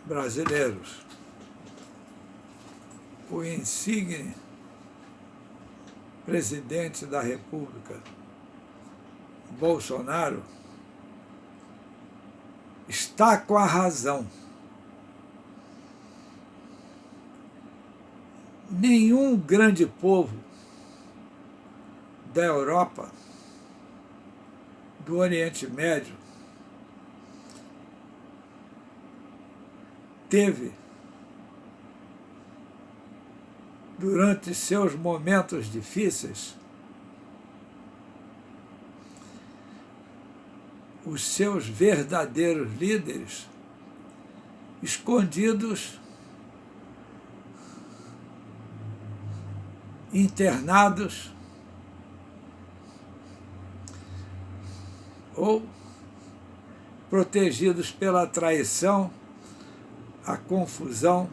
brasileiros. O insigne presidente da República, Bolsonaro, está com a razão. Nenhum grande povo da Europa, do Oriente Médio, teve, durante seus momentos difíceis, os seus verdadeiros líderes escondidos, internados ou protegidos pela traição, a confusão.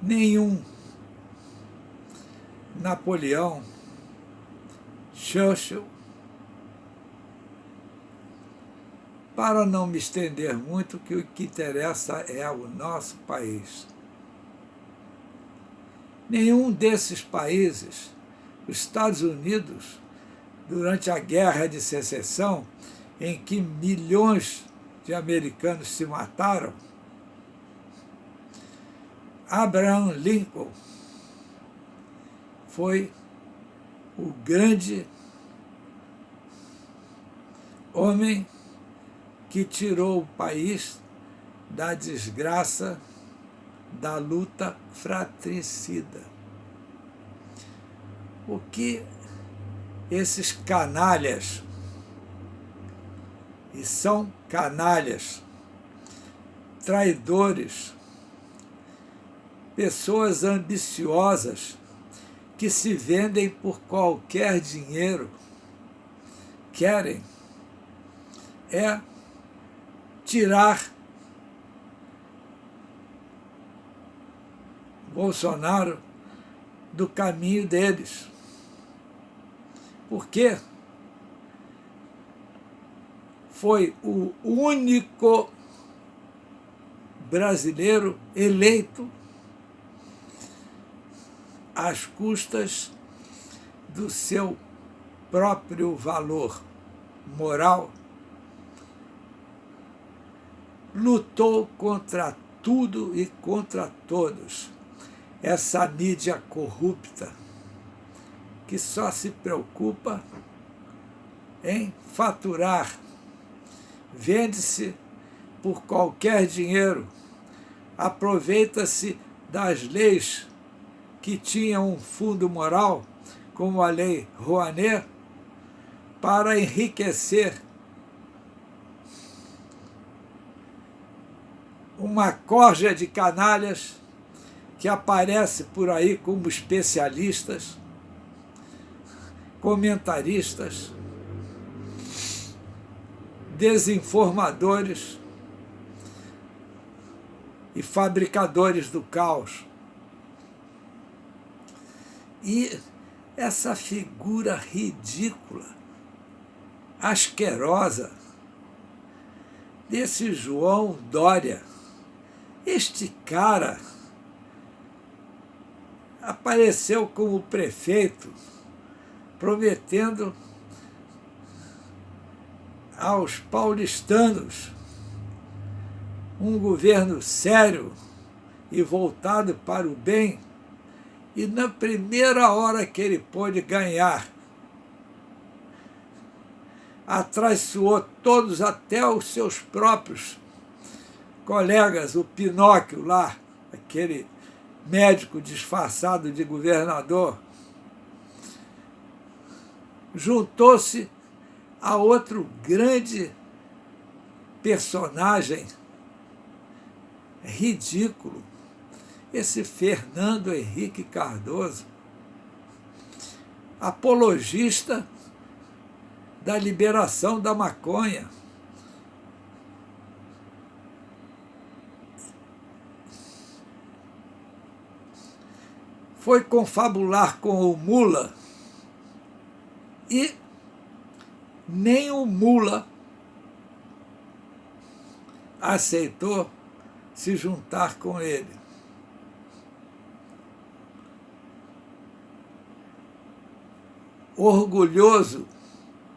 Nenhum Napoleão, Churchill, para não me estender muito, que o que interessa é o nosso país. Nenhum desses países, os Estados Unidos, durante a Guerra de Secessão, em que milhões de americanos se mataram, Abraham Lincoln foi o grande homem que tirou o país da desgraça da luta fratricida. O que esses canalhas, e são canalhas, traidores, pessoas ambiciosas que se vendem por qualquer dinheiro, querem é tirar Bolsonaro do caminho deles. Porque foi o único brasileiro eleito às custas do seu próprio valor moral, lutou contra tudo e contra todos. Essa mídia corrupta que só se preocupa em faturar, vende-se por qualquer dinheiro, aproveita-se das leis que tinham um fundo moral, como a Lei Rouanet, para enriquecer uma corja de canalhas que aparece por aí como especialistas, comentaristas, desinformadores e fabricadores do caos. E essa figura ridícula, asquerosa, desse João Dória, este cara apareceu como prefeito, prometendo aos paulistanos um governo sério e voltado para o bem, e na primeira hora que ele pôde ganhar, atraiçoou todos, até os seus próprios colegas, o Pinóquio lá, aquele médico disfarçado de governador, juntou-se a outro grande personagem ridículo, esse Fernando Henrique Cardoso, apologista da liberação da maconha. Foi confabular com o Mula e nem o Mula aceitou se juntar com ele. Orgulhoso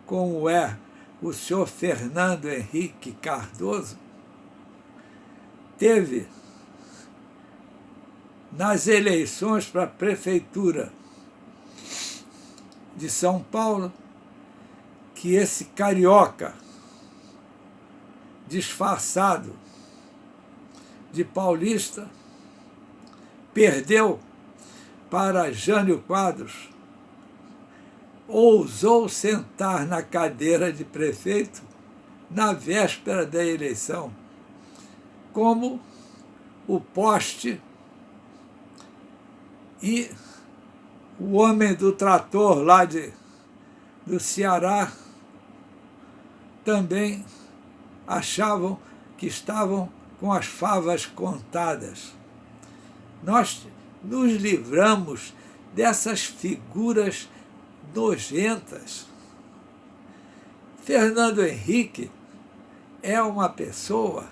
como é o senhor Fernando Henrique Cardoso, teve nas eleições para a prefeitura de São Paulo que esse carioca disfarçado de paulista perdeu para Jânio Quadros, ousou sentar na cadeira de prefeito na véspera da eleição, como o poste e o homem do trator lá do Ceará também achavam que estavam com as favas contadas. Nós nos livramos dessas figuras nojentas. Fernando Henrique é uma pessoa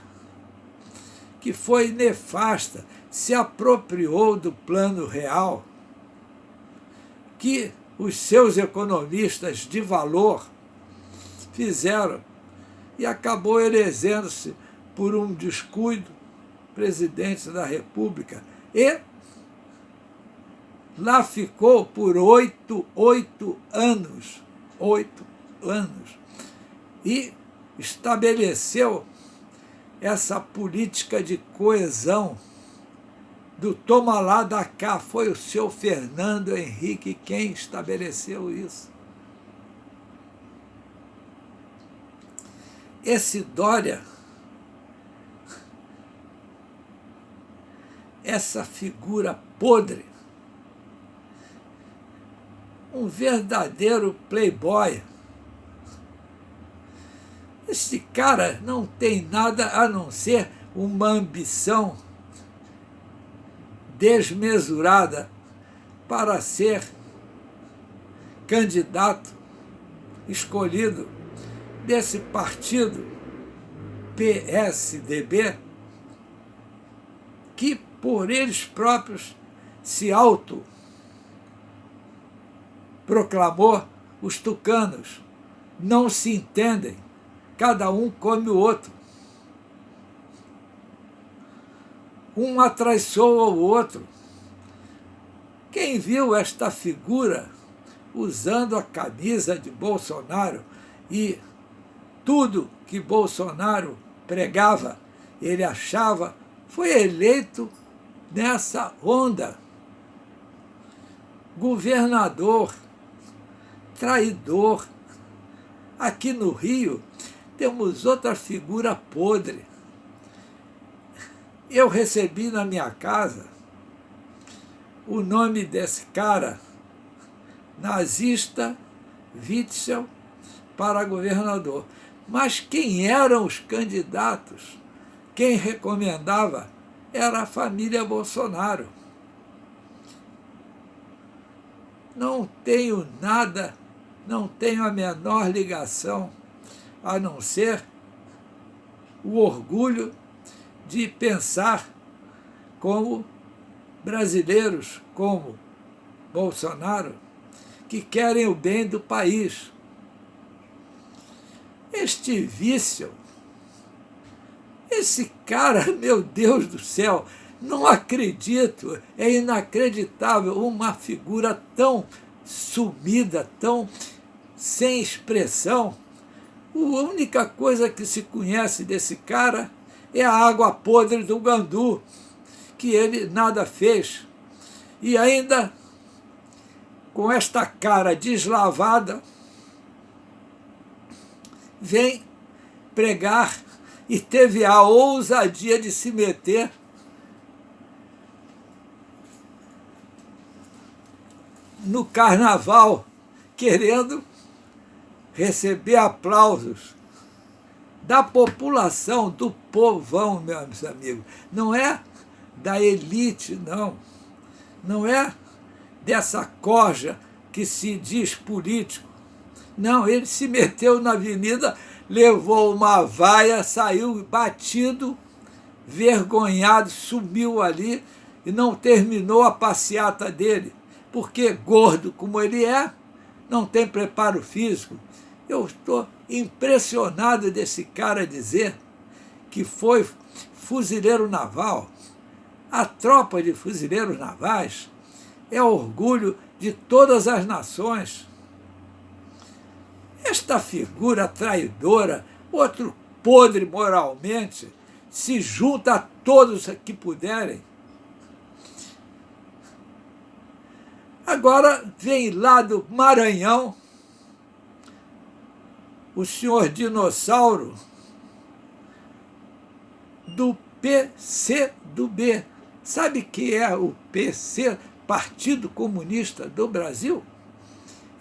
que foi nefasta, se apropriou do plano real, que os seus economistas de valor fizeram e acabou elegendo-se por um descuido presidente da República e lá ficou por 8 anos, 8 anos, e estabeleceu essa política de coesão do toma lá da cá. Foi o seu Fernando Henrique quem estabeleceu isso. Esse Dória, essa figura podre, um verdadeiro playboy. Esse cara não tem nada a não ser uma ambição desmesurada para ser candidato escolhido desse partido PSDB, que por eles próprios se autoproclamou os tucanos. Não se entendem, cada um come o outro. Um atraiçoa o outro. Quem viu esta figura usando a camisa de Bolsonaro e tudo que Bolsonaro pregava, ele achava, foi eleito nessa onda. Governador, traidor. Aqui no Rio temos outra figura podre. Eu recebi na minha casa o nome desse cara, nazista Witzel, para governador. Mas quem eram os candidatos? Quem recomendava era a família Bolsonaro. Não tenho nada, não tenho a menor ligação, a não ser o orgulho de pensar como brasileiros, como Bolsonaro, que querem o bem do país. Este Witzel, esse cara, meu Deus do céu, não acredito, é inacreditável, uma figura tão sumida, tão sem expressão. A única coisa que se conhece desse cara é a água podre do Gandu, que ele nada fez. E ainda, com esta cara deslavada, vem pregar e teve a ousadia de se meter no carnaval, querendo receber aplausos da população, do povão, meus amigos. Não é da elite, não. Não é dessa corja que se diz político. Não, ele se meteu na avenida levou uma vaia, saiu batido, vergonhado, sumiu ali e não terminou a passeata dele, porque gordo como ele é, não tem preparo físico. Eu estou impressionado desse cara dizer que foi fuzileiro naval. A tropa de fuzileiros navais é orgulho de todas as nações. Esta figura traidora, outro podre moralmente, se junta a todos que puderem. Agora vem lá do Maranhão o senhor dinossauro do PCdoB. Sabe que é o PC, Partido Comunista do Brasil?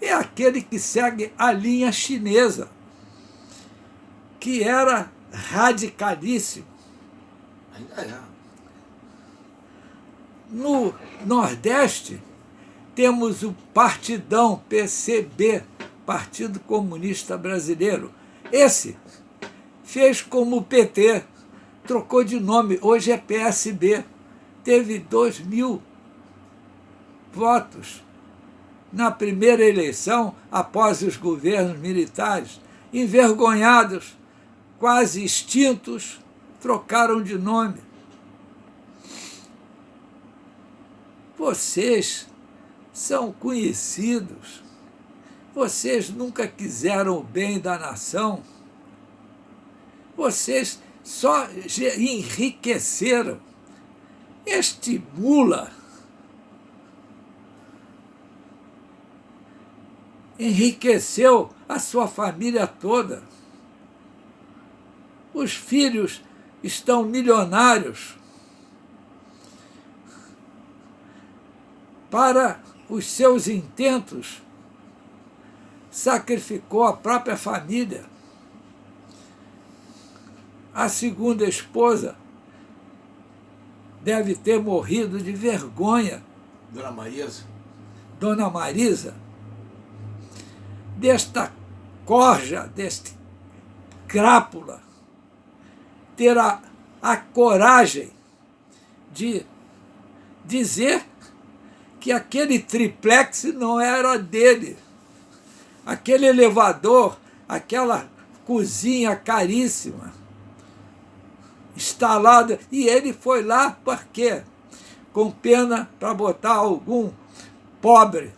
É aquele que segue a linha chinesa, que era radicalíssimo. Ainda é. No Nordeste, temos o Partidão, PCB, Partido Comunista Brasileiro. Esse fez como o PT, trocou de nome, hoje é PSB. Teve 2.000 votos na primeira eleição, após os governos militares, envergonhados, quase extintos, trocaram de nome. Vocês são conhecidos, vocês nunca quiseram o bem da nação, vocês só enriqueceram. Este mula enriqueceu a sua família toda. Os filhos estão milionários. Para os seus intentos, sacrificou a própria família. A segunda esposa deve ter morrido de vergonha. Dona Marisa? Dona Marisa, desta corja, deste crápula, ter a coragem de dizer que aquele triplex não era dele. Aquele elevador, aquela cozinha caríssima, instalada, e ele foi lá por quê? Com pena para botar algum pobre,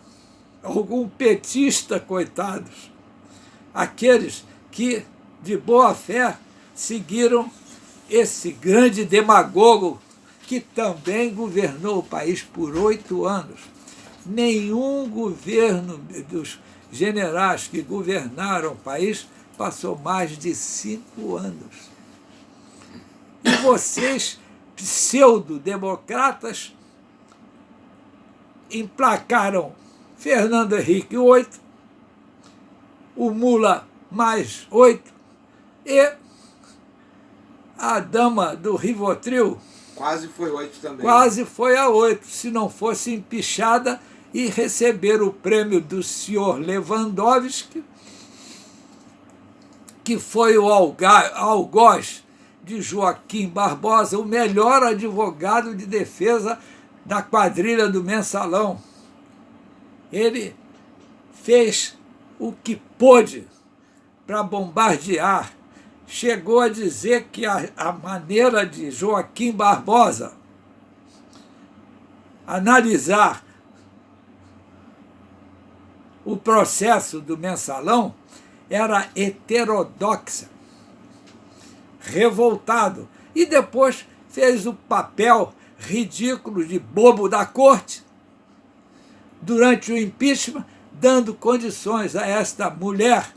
algum petista, coitados, aqueles que, de boa fé, seguiram esse grande demagogo que também governou o país por 8 anos. Nenhum governo dos generais que governaram o país passou mais de 5 anos. E vocês, pseudo-democratas, emplacaram Fernando Henrique 8, o Mula mais 8, e a dama do Rivotril quase foi 8 também. Quase foi a 8, se não fosse empichada e receber o prêmio do senhor Lewandowski, que foi o algoz de Joaquim Barbosa, o melhor advogado de defesa da quadrilha do Mensalão. Ele fez o que pôde para bombardear. Chegou a dizer que a maneira de Joaquim Barbosa analisar o processo do Mensalão era heterodoxa, revoltado, e depois fez o papel ridículo de bobo da corte durante o impeachment, dando condições a esta mulher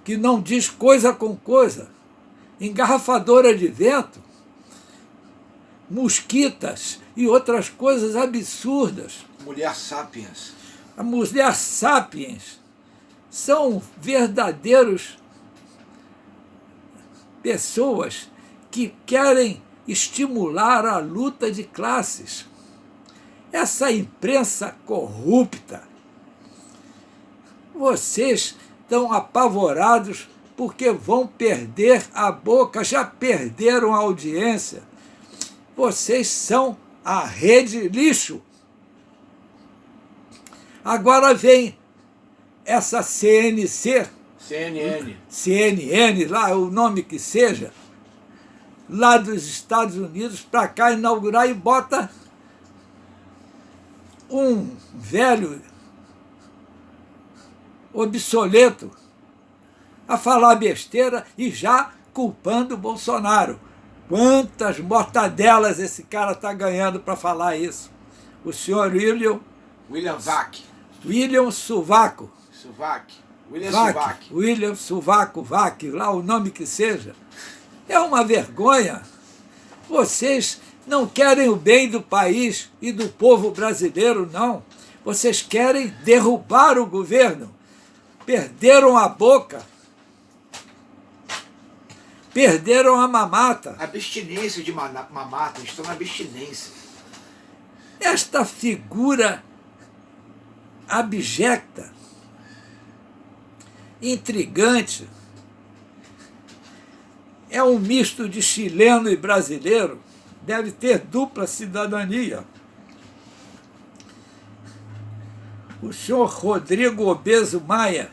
que não diz coisa com coisa, engarrafadora de vento, mosquitas e outras coisas absurdas. Mulher sapiens. A mulher sapiens são verdadeiros pessoas que querem estimular a luta de classes. Essa imprensa corrupta, vocês estão apavorados porque vão perder a boca, já perderam a audiência. Vocês são a rede lixo. Agora vem essa CNN, lá o nome que seja, lá dos Estados Unidos para cá inaugurar e bota um velho obsoleto a falar besteira e já culpando o Bolsonaro. Quantas mortadelas esse cara está ganhando para falar isso? O senhor William Vac. William Suvaco. William Suvaco, lá o nome que seja. É uma vergonha. Vocês não querem o bem do país e do povo brasileiro, não. Vocês querem derrubar o governo. Perderam a boca. Perderam a mamata. Abstinência de mamata, estão na abstinência. Esta figura abjecta, intrigante, é um misto de chileno e brasileiro, deve ter dupla cidadania. O senhor Rodrigo Obeso Maia,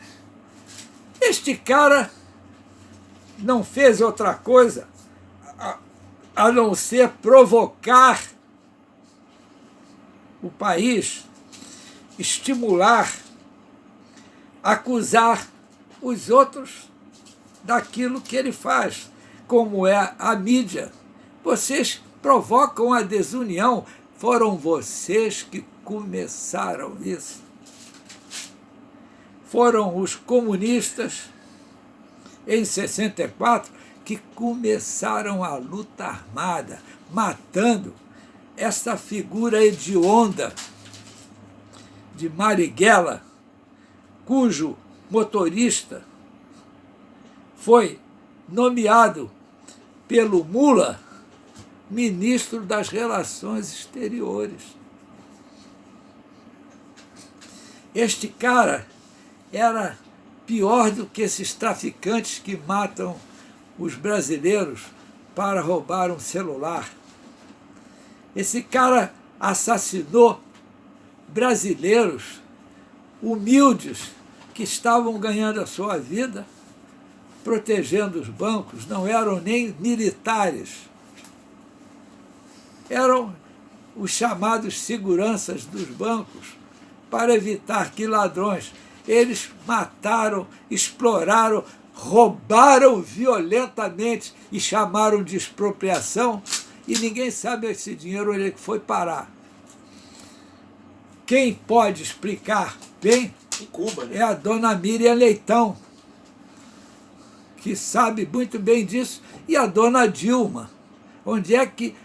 este cara não fez outra coisa a não ser provocar o país, estimular, acusar os outros daquilo que ele faz, como é a mídia. Vocês provocam a desunião, foram vocês que começaram isso. Foram os comunistas, em 64, que começaram a luta armada, matando essa figura hedionda de Marighella, cujo motorista foi nomeado pelo Lula ministro das Relações Exteriores. Este cara era pior do que esses traficantes que matam os brasileiros para roubar um celular. Esse cara assassinou brasileiros humildes que estavam ganhando a sua vida, protegendo os bancos, não eram nem militares. Eram os chamados seguranças dos bancos, para evitar que ladrões. Eles mataram, exploraram, roubaram violentamente e chamaram de expropriação, e ninguém sabe esse dinheiro onde ele foi parar. Quem pode explicar bem em Cuba, né? É a dona Miriam Leitão, que sabe muito bem disso, e a dona Dilma. Onde é que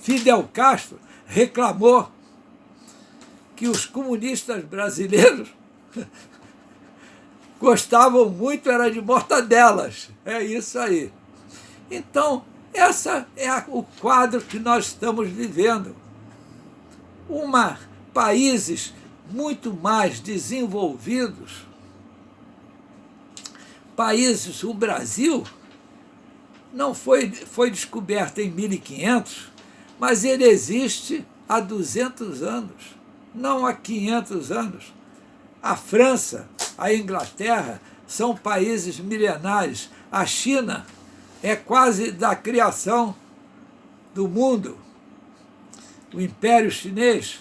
Fidel Castro reclamou que os comunistas brasileiros gostavam muito era de mortadelas. É isso aí. Então, esse é o quadro que nós estamos vivendo. Países muito mais desenvolvidos, o Brasil não foi descoberto em 1500, mas ele existe há 200 anos, não há 500 anos. A França, a Inglaterra são países milenares. A China é quase da criação do mundo. O Império Chinês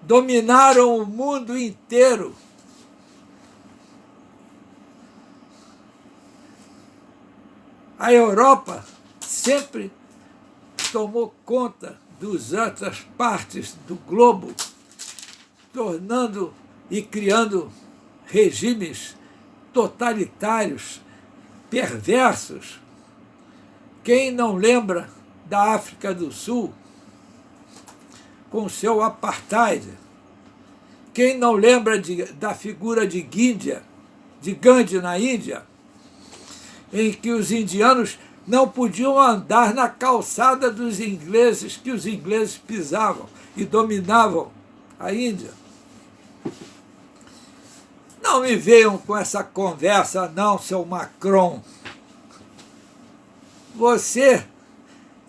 dominaram o mundo inteiro. A Europa sempre tomou conta das outras partes do globo, tornando e criando regimes totalitários, perversos. Quem não lembra da África do Sul com seu apartheid? Quem não lembra da figura de Gandhi na Índia, em que os indianos não podiam andar na calçada dos ingleses, que os ingleses pisavam e dominavam a Índia? Não me venham com essa conversa não, seu Macron. Você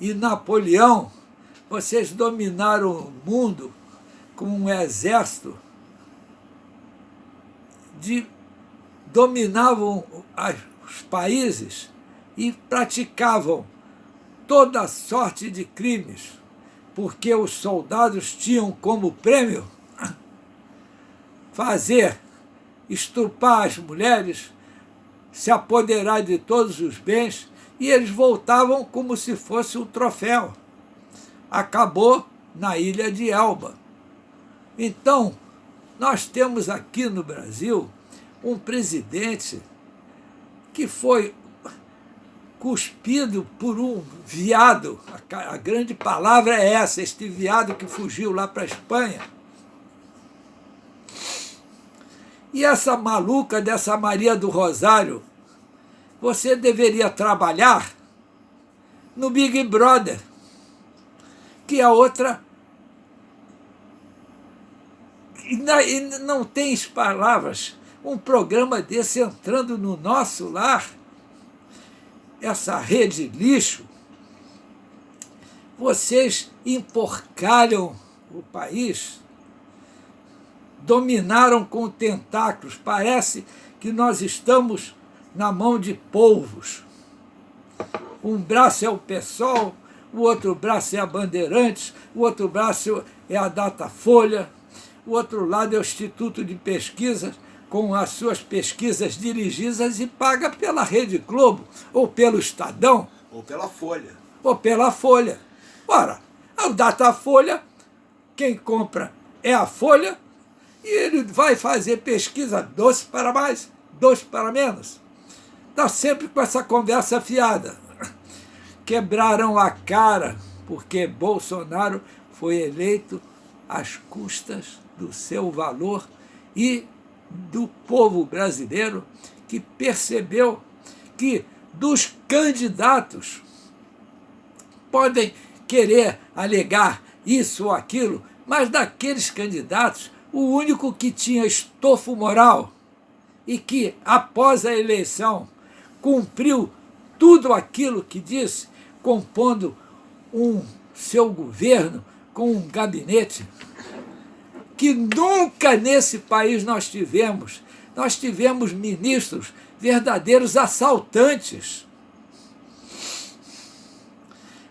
e Napoleão, vocês dominaram o mundo com um exército, dominavam os países e praticavam toda sorte de crimes, porque os soldados tinham como prêmio estrupar as mulheres, se apoderar de todos os bens, e eles voltavam como se fosse um troféu. Acabou na ilha de Elba. Então, nós temos aqui no Brasil um presidente que foi cuspido por um viado. A grande palavra é essa, este viado que fugiu lá para a Espanha. E essa maluca dessa Maria do Rosário, você deveria trabalhar no Big Brother, que é outra. E não tem palavras, um programa desse entrando no nosso lar, essa rede lixo, vocês emporcalham o país, dominaram com tentáculos, parece que nós estamos na mão de polvos. Um braço é o PSOL, o outro braço é a Bandeirantes, o outro braço é a Datafolha, o outro lado é o Instituto de Pesquisas, com as suas pesquisas dirigidas e paga pela Rede Globo, ou pelo Estadão. Ou pela Folha. Ou pela Folha. Ora, o Datafolha, quem compra é a Folha, e ele vai fazer pesquisa 12 para mais, 2 para menos. Está sempre com essa conversa fiada. Quebraram a cara, porque Bolsonaro foi eleito às custas do seu valor e do povo brasileiro, que percebeu que dos candidatos podem querer alegar isso ou aquilo, mas daqueles candidatos, o único que tinha estofo moral e que, após a eleição, cumpriu tudo aquilo que disse, compondo seu governo com um gabinete que nunca nesse país nós tivemos. Nós tivemos ministros verdadeiros assaltantes.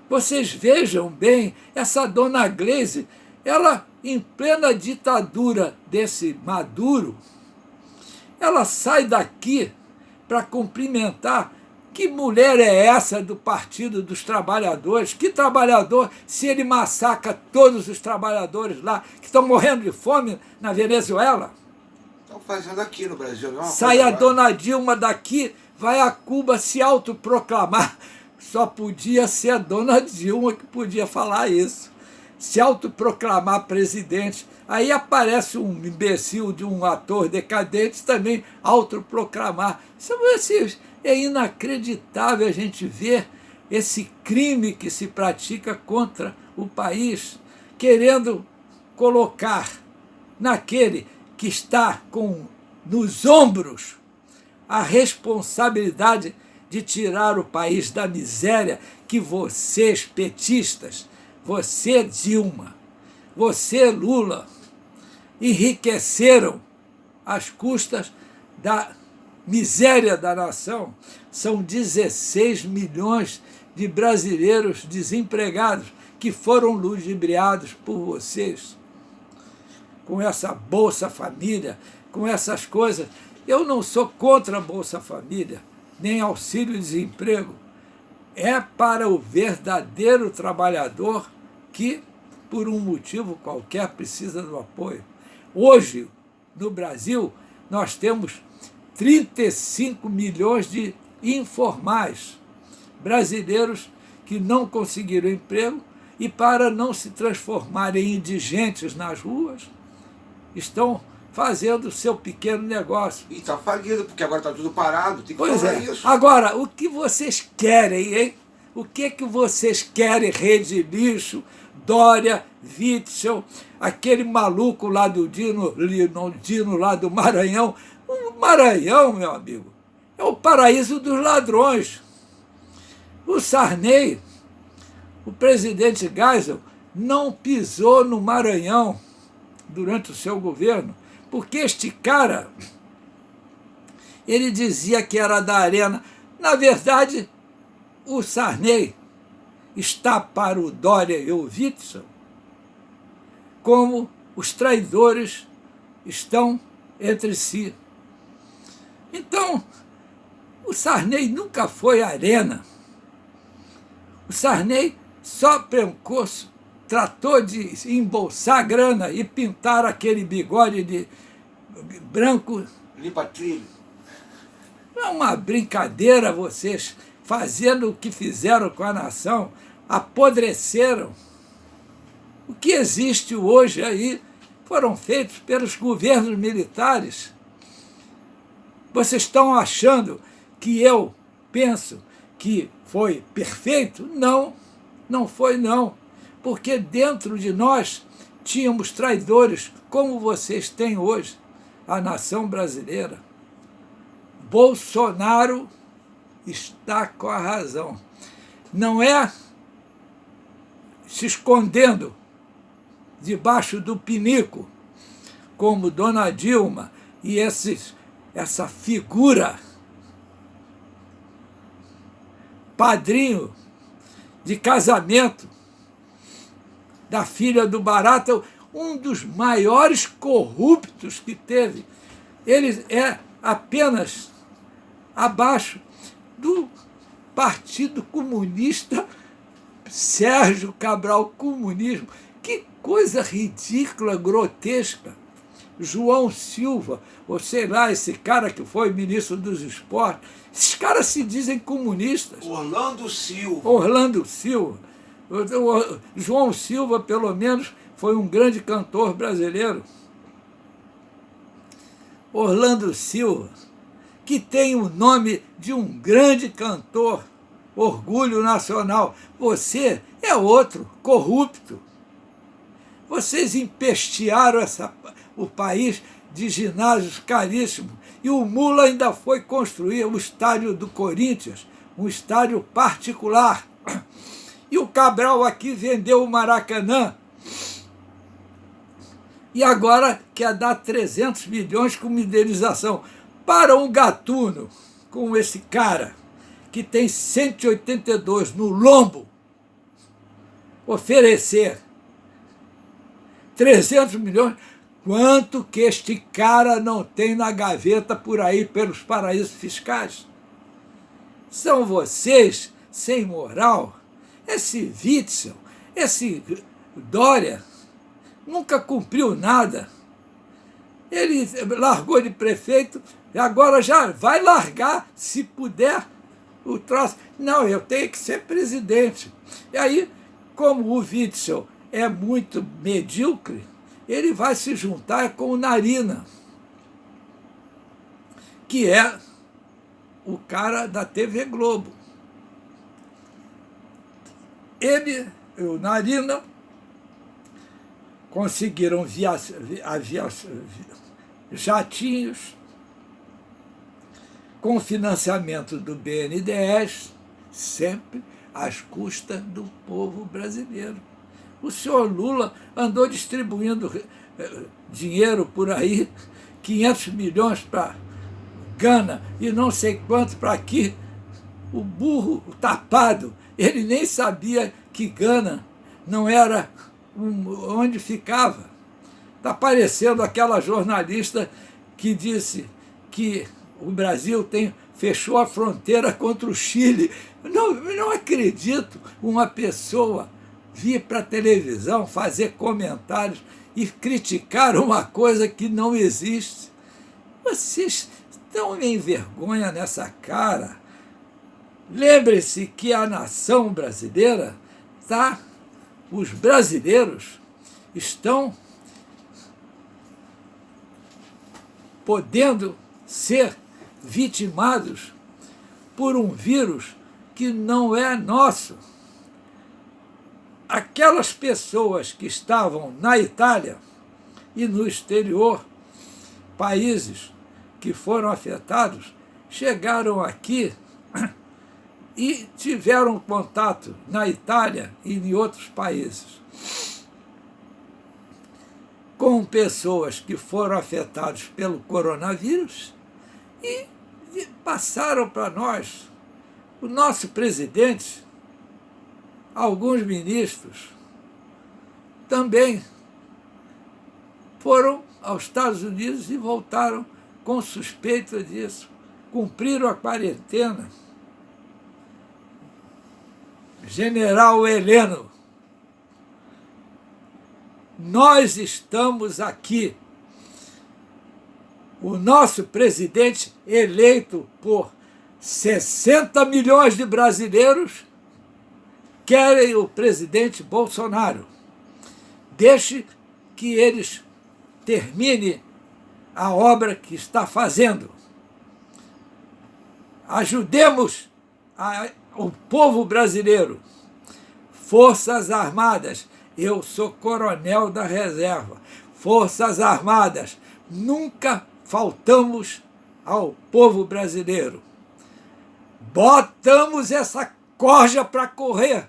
Vocês vejam bem, essa dona Gleisi, ela, em plena ditadura desse Maduro, ela sai daqui para cumprimentar. Que mulher é essa do Partido dos Trabalhadores? Que trabalhador, se ele massacra todos os trabalhadores lá, que estão morrendo de fome na Venezuela? Estão fazendo aqui no Brasil, não? Sai a dona Dilma daqui, vai a Cuba se autoproclamar. Só podia ser a dona Dilma que podia falar isso. Se autoproclamar presidente. Aí aparece um imbecil de um ator decadente também autoproclamar. É inacreditável a gente ver esse crime que se pratica contra o país, querendo colocar naquele que está nos ombros a responsabilidade de tirar o país da miséria que vocês, petistas, você, Dilma, você, Lula, enriqueceram às custas da miséria da nação. São 16 milhões de brasileiros desempregados que foram ludibriados por vocês. Com essa Bolsa Família, com essas coisas. Eu não sou contra a Bolsa Família, nem auxílio-desemprego. É para o verdadeiro trabalhador que, por um motivo qualquer, precisa do apoio. Hoje, no Brasil, nós temos 35 milhões de informais brasileiros que não conseguiram emprego e, para não se transformarem em indigentes nas ruas, estão fazendo o seu pequeno negócio. E está falido, porque agora está tudo parado, tem que pois falar é. isso. Agora, o que vocês querem, hein? O que vocês querem, Rede Lixo, Dória, Witzel, aquele maluco lá do Dino lá do Maranhão? O Maranhão, meu amigo, é o paraíso dos ladrões. O Sarney, o presidente Geisel, não pisou no Maranhão durante o seu governo, porque este cara, ele dizia que era da Arena. Na verdade, o Sarney está para o Dória e o Witzel como os traidores estão entre si. Então, o Sarney nunca foi Arena. O Sarney só tratou de embolsar grana e pintar aquele bigode de branco. Limpa trilho. É uma brincadeira vocês fazendo o que fizeram com a nação, apodreceram. O que existe hoje aí foram feitos pelos governos militares. Vocês estão achando que eu penso que foi perfeito? Não, não foi não. Porque dentro de nós tínhamos traidores, como vocês têm hoje, a nação brasileira. Bolsonaro está com a razão. Não é se escondendo debaixo do pinico, como Dona Dilma e essa figura, padrinho de casamento da filha do Barata, um dos maiores corruptos que teve. Ele é apenas abaixo do Partido Comunista Sérgio Cabral Comunismo. Que coisa ridícula, grotesca. João Silva, ou sei lá, esse cara que foi ministro dos esportes, esses caras se dizem comunistas. Orlando Silva. Orlando Silva. João Silva, pelo menos, foi um grande cantor brasileiro. Orlando Silva, que tem o nome de um grande cantor, orgulho nacional. Você é outro, corrupto. Vocês empestearam o país de ginásios caríssimos. E o Mula ainda foi construir o estádio do Corinthians, um estádio particular. E o Cabral aqui vendeu o Maracanã. E agora quer dar 300 milhões como indenização para um gatuno como esse cara, que tem 182 no lombo, oferecer 300 milhões, quanto que este cara não tem na gaveta por aí pelos paraísos fiscais? São vocês sem moral. Esse Witzel, esse Dória, nunca cumpriu nada. Ele largou de prefeito e agora já vai largar, se puder, o troço. Não, eu tenho que ser presidente. E aí, como o Witzel é muito medíocre, ele vai se juntar com o Narina, que é o cara da TV Globo. Ele e o Narina conseguiram jatinhos com financiamento do BNDES, sempre às custas do povo brasileiro. O senhor Lula andou distribuindo dinheiro por aí, 500 milhões para Gana e não sei quanto para aqui. O burro, o tapado, ele nem sabia que Gana não era onde ficava. Está parecendo aquela jornalista que disse que o Brasil fechou a fronteira contra o Chile. Não acredito uma pessoa vir para a televisão fazer comentários e criticar uma coisa que não existe. Vocês estão em vergonha nessa cara. Lembre-se que a nação brasileira os brasileiros estão podendo ser vitimados por um vírus que não é nosso. Aquelas pessoas que estavam na Itália e no exterior, países que foram afetados chegaram aqui e tiveram contato na Itália e em outros países com pessoas que foram afetadas pelo coronavírus e passaram para nós. O nosso presidente, alguns ministros, também foram aos Estados Unidos e voltaram com suspeita disso, cumpriram a quarentena. General Heleno, nós estamos aqui. O nosso presidente, eleito por 60 milhões de brasileiros, querem o presidente Bolsonaro. Deixe que eles terminem a obra que está fazendo. Ajudemos o povo brasileiro. Forças Armadas, eu sou coronel da reserva. Forças Armadas, nunca faltamos ao povo brasileiro. Botamos essa corja para correr.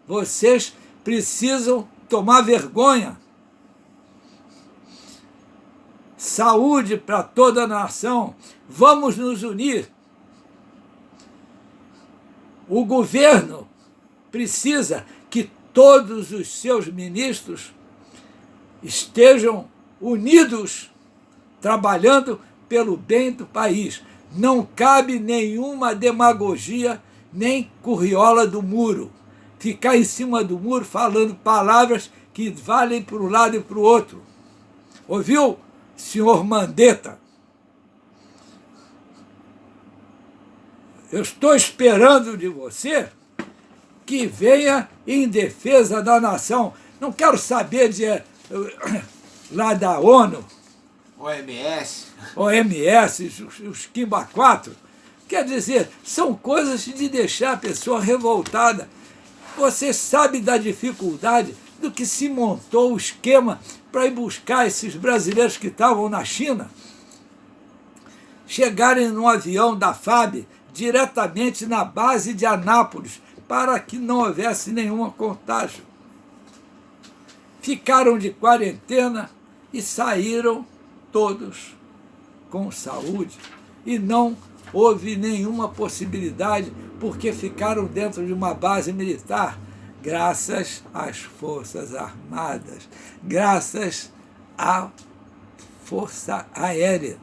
Vocês precisam tomar vergonha. Saúde para toda a nação. Vamos nos unir. O governo precisa que todos os seus ministros estejam unidos, trabalhando pelo bem do país. Não cabe nenhuma demagogia, nem curriola do muro. Ficar em cima do muro falando palavras que valem para um lado e para o outro. Ouviu, senhor Mandetta? Eu estou esperando de você que venha em defesa da nação. Não quero saber de lá da ONU, OMS, os Quimba 4. Quer dizer, são coisas de deixar a pessoa revoltada. Você sabe da dificuldade do que se montou o esquema para ir buscar esses brasileiros que estavam na China? Chegarem num avião da FAB diretamente na base de Anápolis, para que não houvesse nenhum contágio. Ficaram de quarentena e saíram todos com saúde. E não houve nenhuma possibilidade, porque ficaram dentro de uma base militar, graças às Forças Armadas, graças à Força Aérea.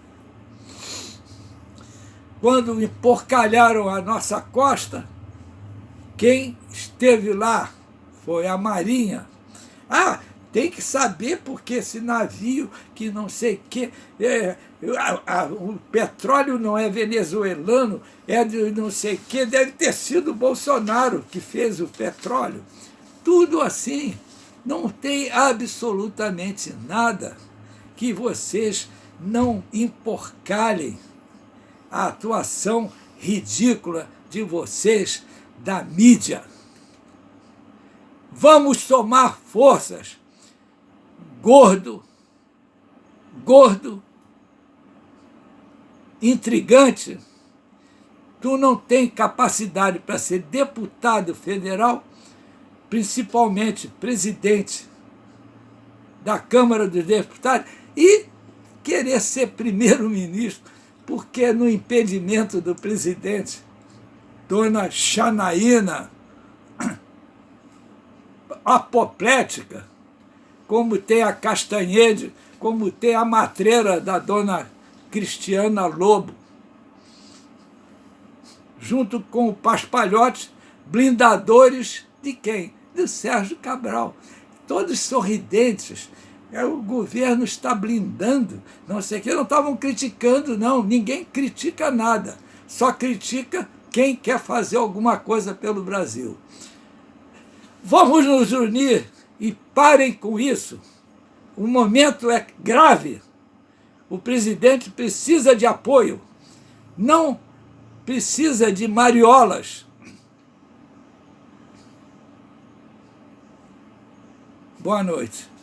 Quando emporcalharam a nossa costa, quem esteve lá foi a Marinha. Tem que saber porque esse navio que não sei o quê, o petróleo não é venezuelano, é de não sei o quê, deve ter sido o Bolsonaro que fez o petróleo. Tudo assim, não tem absolutamente nada que vocês não emporcalhem a atuação ridícula de vocês da mídia. Vamos somar forças. Gordo, intrigante, tu não tem capacidade para ser deputado federal, principalmente presidente da Câmara dos Deputados, e querer ser primeiro-ministro, porque no impedimento do presidente, dona Janaína, apoplética, como tem a Castanhede, como tem a matreira da dona Cristiana Lobo, junto com o Paspalhote, blindadores de quem? Do Sérgio Cabral. Todos sorridentes. O governo está blindando, não sei o que, não estavam criticando, não. Ninguém critica nada, só critica quem quer fazer alguma coisa pelo Brasil. Vamos nos unir e parem com isso. O momento é grave. O presidente precisa de apoio, não precisa de mariolas. Boa noite.